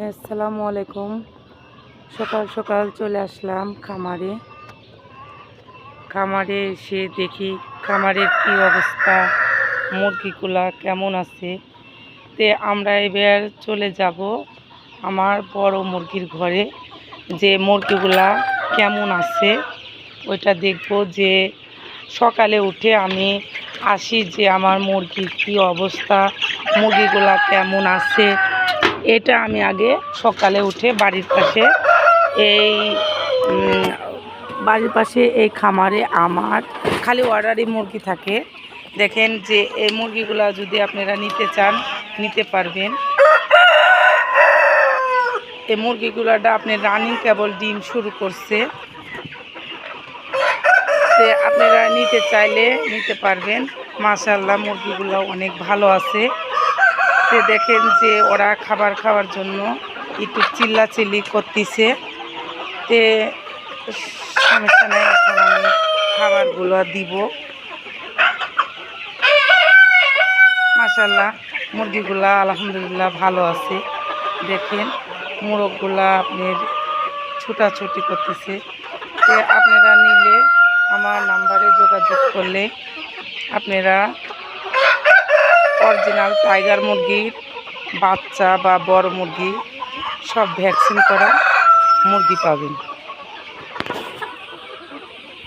আসসালামু আলাইকুম। সকাল সকাল চলে আসলাম খামারে। খামারে এসে দেখি খামারের কি অবস্থা, মুরগিগুলা কেমন আছে। তে আমরা এবার চলে যাব আমার বড় মুরগির ঘরে, যে মুরগিগুলা কেমন আছে ওইটা দেখব। যে সকালে উঠে আমি আসি যে আমার মুরগির কি অবস্থা, মুরগিগুলা কেমন আছে, এটা আমি আগে সকালে উঠে বাড়ির পাশে এই খামারে আমার খালি অর্ডারি মুরগি থাকে। দেখেন যে এই মুরগিগুলা যদি আপনারা নিতে চান নিতে পারবেন। এই মুরগিগুলাটা আপনি রানিং কেবল ডিম শুরু করছে, আপনারা নিতে চাইলে নিতে পারবেন। মাশাআল্লাহ মুরগিগুলো অনেক ভালো আছে। দেখেন যে ওরা খাবার খাওয়ার জন্য একটু চিল্লাচিল্লি করতেছে। সমস্যা নেই, এখন আমি খাবারগুলো দিব। মাশাআল্লাহ মুরগিগুলা আলহামদুলিল্লাহ ভালো আছে। দেখেন মোরগগুলা আপনার ছুটাছুটি করতেছে। আপনারা নিলে আমার নাম্বারে যোগাযোগ করলে আপনারা অরিজিনাল টাইগার মুরগির বাচ্চা বা বড় মুরগি সব ভ্যাকসিন করা মুরগি পাবেন।